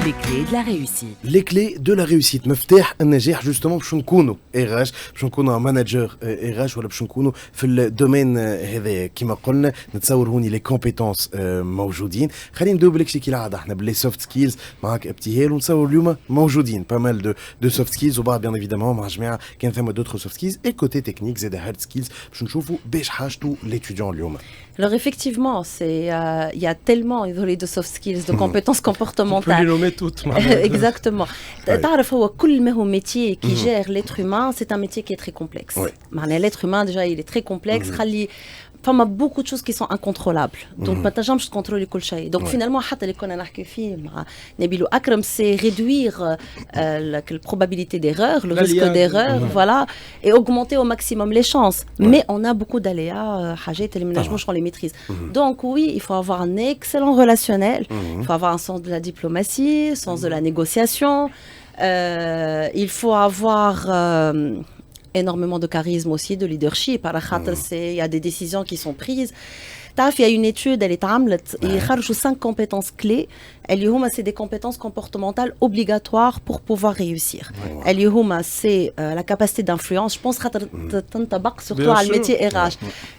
Les clés de la réussite. Les clés de la réussite. مفتاح النجاح justement باش نكونوا RH باش نكونوا مانجر RH ولا باش نكونوا في الدومين هذا كما قلنا نتصور هوني لي كومبيتونس موجودين. خلينا نبداو بالكشي كالعاده احنا باللي سوفت سكيلز معاك ابتهال ونتصور اليوم موجودين با مال دو سوفت سكيلز وبعد بيان ايفيدامون مع جماعه كان ثم دوتر سوفت سكيلز اي كوتي تكنيك زاد هارد سكيلز باش نشوفوا باش حاجته ليتيديون اليوم. Alors effectivement, il y a tellement de soft skills, de compétences comportementales. On peut les nommer toutes. Exactement. تعرف هو كل ما هو métier qui gère l'être humain, c'est un métier qui est très complexe. L'être humain déjà il est très complexe. فما beaucoup de choses qui sont incontrôlables. Donc ما تنجمش تكونترولي كل شيء. Donc finalement حتى اللي كنا نحكي فيه مع نبيل وأكرم c'est réduire la probabilité d'erreur, le risque d'erreur, voilà, et augmenter au maximum les chances. Mais on a beaucoup d'aléas, حاجات اللي ما نجموش on les maîtrise. Donc oui, il faut avoir un excellent relationnel, il faut avoir un sens de la diplomatie, sens de la négociation, il faut avoir énormément de charisme aussi, de leadership. Il y a des décisions qui sont prises. Il y a une étude, elle est عملت يخرجوا 5 compétences clés. C'est des compétences comportementales obligatoires pour pouvoir réussir. C'est la capacité d'influence. Je pense que surtout à le métier RH.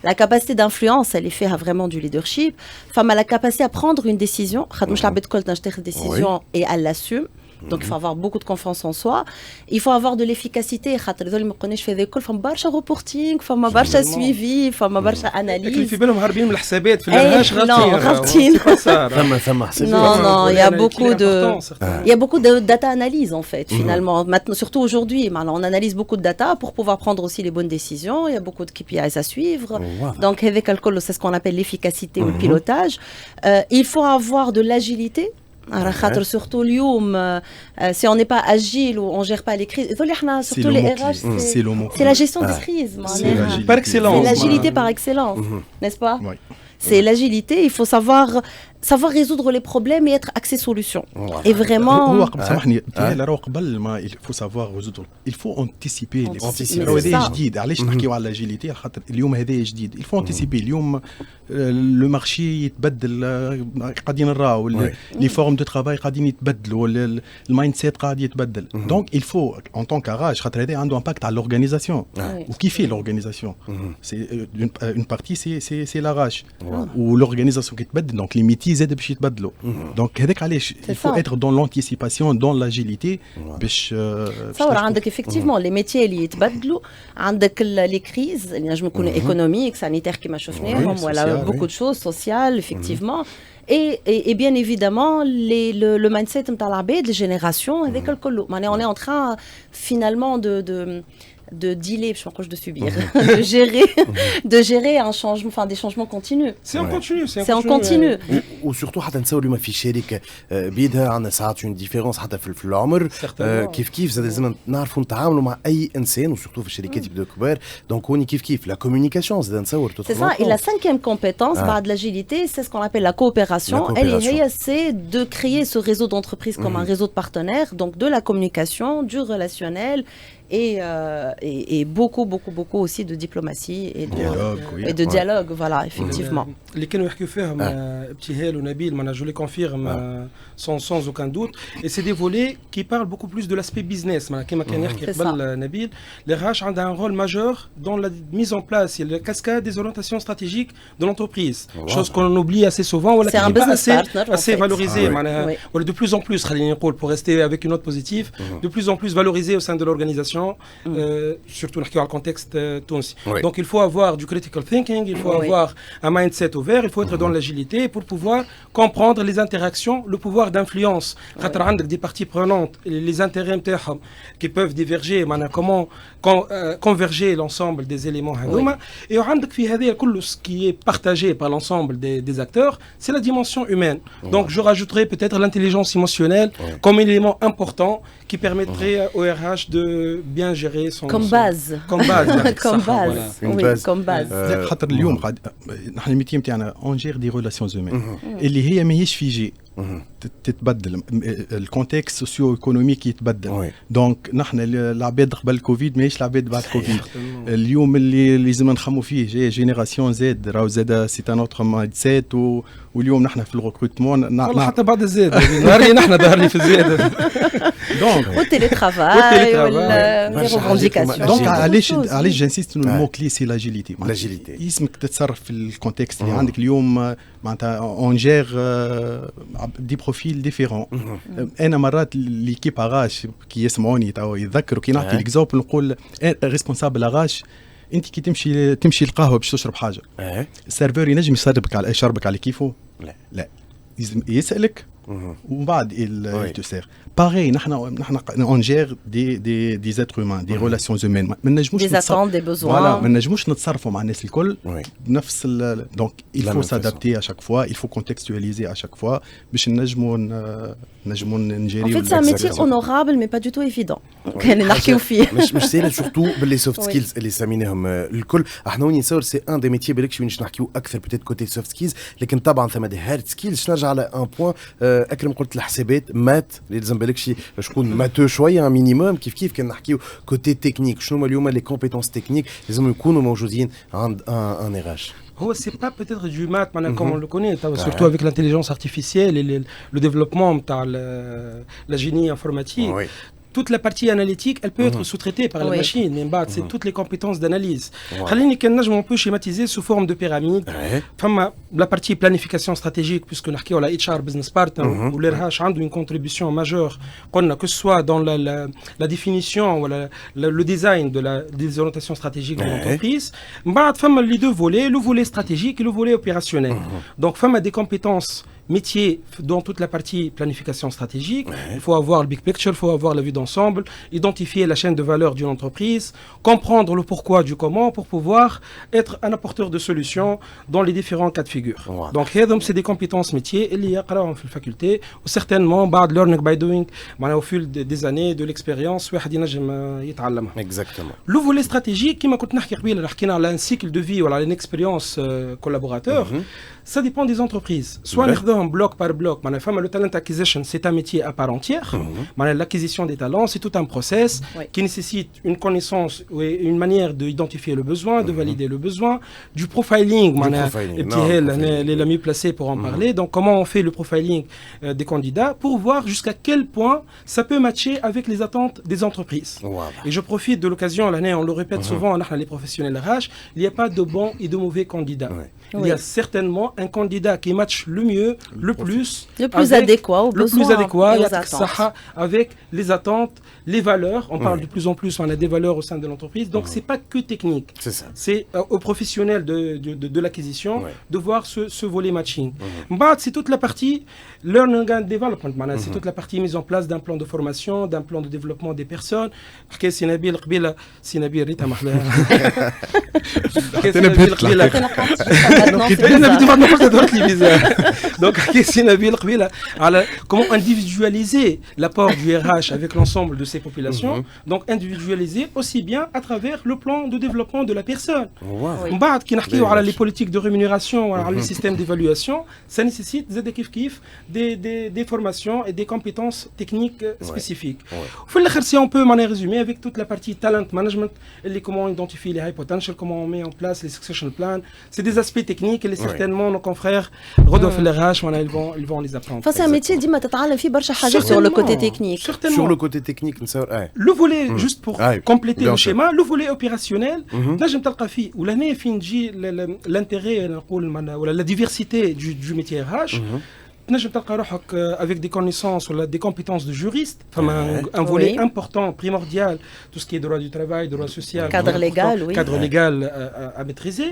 La capacité d'influence, elle est faite vraiment du leadership. La capacité à prendre une décision. Une décision et elle l'assume. Donc il faut avoir beaucoup de confiance en soi. Il faut avoir de l'efficacité. Il faut برشا reporting, فما برشا suivi, فما برشا analyse. اللي في بالهم هاربين من الحسابات في الهاش غلطين. Non, il y a beaucoup de data analyse en fait finalement. Maintenant, surtout aujourd'hui, on analyse beaucoup de data pour pouvoir prendre aussi les bonnes décisions. Il y a beaucoup de KPIs à suivre. Donc avec alcool, c'est ce qu'on appelle l'efficacité ou le pilotage. Il faut avoir de l'agilité. Surtout si on n'est pas agile ou on gère pas les crises, surtout les RH, c'est la gestion des crises. Par excellence. C'est l'agilité par excellence, n'est-ce pas? C'est l'agilité, il faut savoir résoudre les problèmes et être axé solution. Et vraiment il faut savoir résoudre. Il faut anticiper les problèmes. هذا جديد علاش نحكيو على l'agilité خاطر اليوم هذا جديد. Il faut anticiper اليوم le marché يتبدل قاعدين نراو les formes de travail قاعدين يتبدلوا المايند سيت قاعد يتبدل. Donc il faut en tant qu'RH خاطر هذا عنده impact على l'organisation. وكيف l'organisation c'est une partie c'est l'RH ou l'organisation qui يتبدل donc les métiers زاد باش يتبدلوا. Donc هذاك علاش il faut être dans l'anticipation dans l'agilité باش تصور عندك effectivement les métiers اللي يتبدلوا عندك les crises اللي نجم يكونوا économiques sanitaires كما شفناهم ولا beaucoup de choses sociales effectivement et bien évidemment le mindset نتاع العباد les générations avec الكل on est en train finalement de dealer, je m'approche de subir, de gérer un changement, enfin des changements continus. C'est en continu, c'est en continu. وسورتو حتى نساو اليوم في شركه بيدها عندنا ساعات اون ديفيرونس حتى في العمر كيف زاد لازم نعرفوا نتعاملوا مع اي انسان وسورتو في الشركات يبداو كبار دونك هوني كيف لا communication زاد نصور C'est ça, et la 5e compétence بعد l'agilité, c'est ce qu'on appelle la coopération. C'est de créer ce réseau d'entreprises comme un réseau de partenaires, donc de la communication, du relationnel et beaucoup aussi de diplomatie et de dialogue, voilà, effectivement. اللي كانوا يحكيوا فيهم ابتهال ونبيل ما je les confirme sans aucun doute et c'est des volets qui parlent beaucoup plus de l'aspect business كما كان يحكي قبل نبيل les RH ont un rôle majeur dans la mise en place et la cascade des orientations stratégiques de l'entreprise, chose qu'on oublie assez souvent ou c'est un business partner assez valorisé de plus en plus خلينا نقول pour rester avec une note positive de plus en plus valorisé au sein de l'organisation surtout dans le contexte tunisien. Donc il faut avoir du critical thinking, il faut avoir un mindset ouvert, il faut être dans l'agilité pour pouvoir comprendre les interactions, le pouvoir d'influence. خاطر عندك des parties prenantes, les intérêts نتاعهم qui peuvent diverger, comment converger l'ensemble des éléments هذوما. Et عندك في هذه كل ce qui est partagé par l'ensemble des acteurs, c'est la dimension humaine. Donc je rajouterai peut-être l'intelligence émotionnelle comme élément important qui permettrait au RH de bien gérer son comme base comme base خاطر اليوم قاعد نحن الميتي نتاعنا on gère des relations humaines اللي هي ماهيش فيجي تتبدل الكونتكست سوسيو ايكونوميك يتبدل دونك نحن العباد قبل الكوفيد ماهيش العباد بعد الكوفيد اليوم اللي لازم نخمو فيه جاي جينيراسيون زاد راهو زاد سي ان اوتر مايند سيت واليوم نحن في الريكروتمون والله حتى بعد الزاد نهار لي نحن ظهر لي في الزاد دونك والتيلي ترافاي واللي ريفونديكاسيون دونك علاش جانسيست انه المو كلي سي لاجيليتي اسمك تتصرف في الكونتكست اللي عندك اليوم معناتها اون جير دي بروفيل ديفيرون انا مرات ليكيب اغاش كي يسمعوني تو يتذكروا كي نعطي ليكزامبل نقول ريسبونسابل اغاش انت كي تمشي القهوه باش تشرب حاجه السيرفور ينجم يشربك على كيفه لا يسالك ومن بعد يتسير باغي نحن اون جير دي زيتر هومان دي ريلاسيون هومان ما نجموش دي اتوند دي بوزوان ما نجموش نتصرفوا مع الناس الكل بنفس دونك il faut s'adapter à chaque fois il faut contextualiser à chaque fois باش نجموا نجريو en fait c'est un métier honorable mais pas du tout évident كان نحكيو فيه مش سهل سورتو باللي سوفت سكيلز اللي سميناهم الكل احنا وين نصور سي ان دي ميتيي بالك باش نحكيو اكثر بتيت كوتي سوفت سكيلز لكن طبعا ثم دي هارد سكيلز نرجع على ان بوين اكرم قلت الحسابات مات اللي لازم بالك شكون ماتو شويه مينيموم كيف كان نحكيو كوتي تكنيك شنو هما اليوم لي كومبيتونس تكنيك لازم يكونوا موجودين عند ان ايراج Oh, c'est pas peut-être du maths comme on le connaît, surtout avec l'intelligence artificielle et le développement de la génie informatique. Oui. Toute la partie analytique, elle peut être sous-traitée par la machine. C'est toutes les compétences d'analyse. On peut schématiser sous forme de pyramide. La partie planification stratégique, puisque on a HR Business Partner, où l'RH a une contribution majeure, que ce soit dans la définition ou le design des orientations stratégiques de l'entreprise. Les deux volets, le volet stratégique et le volet opérationnel. Donc, des compétences métier dans toute la partie planification stratégique. Il faut avoir le big picture, il faut avoir la vue d'ensemble, identifier la chaîne de valeur d'une entreprise, comprendre le pourquoi du comment pour pouvoir être un apporteur de solutions dans les différents cas de figure. Donc, c'est des compétences métiers et il y a dans la faculté ou certainement learning by doing au fil des années de l'expérience. Exactement. Le volet stratégique, qui m'a un cycle de vie ou une expérience collaborateur, ça dépend des entreprises. Soit bloc par bloc, le talent acquisition, c'est un métier à part entière. L'acquisition des talents, c'est tout un process qui nécessite une connaissance et une manière d'identifier le besoin, de valider le besoin, du profiling. Les la mieux placés pour en parler. Donc, comment on fait le profiling des candidats pour voir jusqu'à quel point ça peut matcher avec les attentes des entreprises. Et je profite de l'occasion, on le répète souvent, les professionnels RH, il n'y a pas de bons et de mauvais candidats. Il y a certainement un candidat qui matche le mieux, le plus adéquat aux besoins, avec les attentes, les valeurs. On parle de plus en plus, on a des valeurs au sein de l'entreprise. Donc, c'est pas que technique. C'est aux professionnels de l'acquisition de voir ce volet matching. C'est toute la partie learning and development. C'est toute la partie mise en place d'un plan de formation, d'un plan de développement des personnes. Donc, comment individualiser l'apport du RH avec l'ensemble de ces populations. Donc, individualiser aussi bien à travers le plan de développement de la personne. Les politiques de rémunération, les systèmes d'évaluation, ça nécessite des formations et des compétences techniques spécifiques. Si on peut résumer avec toute la partie talent management, comment on identifie les high potential, comment on met en place les succession plans, c'est des aspects techniques et certainement nos confrères Rodolphe et l'RH, ils vont les apprendre. C'est un métier ديما تتعلم فيه برشا حاجات sur le côté technique. Sur le côté technique, le volet juste pour compléter le schéma, le volet opérationnel, نجم تلقى فيه ولا فين تجي l'intérêt نقول ولا la diversité du métier RH. تنجم تلقى روحك avec des connaissances ou des compétences de juriste, un volet important, primordial, tout ce qui est droit du travail, droit social, cadre légal à maîtriser.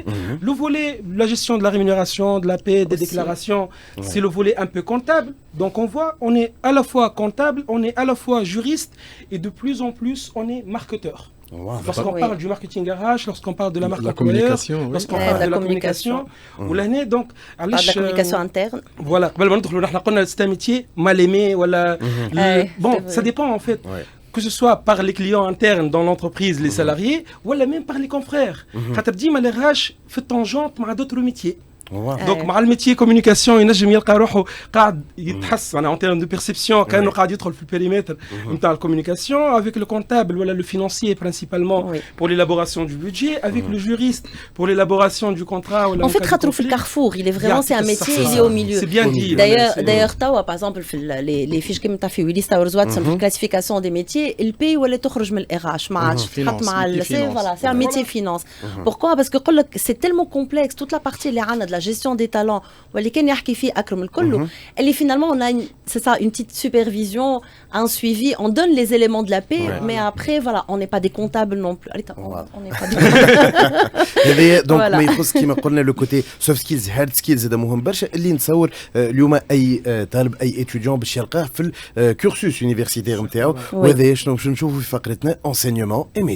Le volet, la gestion de la rémunération, de la paie, des déclarations, c'est le volet un peu comptable. Donc on voit, on est à la fois comptable, on est à la fois juriste et de plus en plus on est marketeur. Lorsqu'on parle du marketing RH, lorsqu'on parle de la marque employeur, lorsqu'on parle de la communication, ou l'année donc de la communication interne. Voilà, c'est un métier mal aimé, voilà. Bon, ça dépend en fait. Que ce soit par les clients internes dans l'entreprise, les salariés, ou même par les confrères. خاطر ديما les RH fait tangente مع d'autres métiers. دونك مع الميتي كوميونيكاسيون ينجم يلقى روحه قاعد يتحسن en termes de perception كانه قاعد يدخل في البيريمتر نتاع الكوميونيكاسيون avec le comptable ولا le financier principalement pour l'élaboration du budget avec le juriste pour l'élaboration du contrat ولا en fait خاطرو في الكارفور il est vraiment c'est un métier il est au milieu c'est bien dit d'ailleurs توا par exemple في les fiches كيما تاع في ويليس تاور واتسون في الكلاسيفيكاسيون دي ميتيي البي ولا تخرج من الاغ اش ما عادش تحط مع فوالا c'est un métier finance pourquoi parce que يقول لك c'est tellement complexe toute la partie اللي عندنا de la gestion des talents واللي كان يحكي فيه أكرم الكل اللي finalement on a c'est ça une petite supervision un suivi on donne les éléments de la paix mais après voilà on n'est pas des comptables non plus on n'est pas هذا دونك ما يخص كيما قلنا لو كوتي سوفت سكيلز هارد سكيلز هذا مهم برشا اللي نتصور اليوم اي طالب اي اتيديون باش يلقاه في الكورسوس يونيفرسيتير نتاعو وهذا شنو باش نشوفوا في فقرتنا enseignement et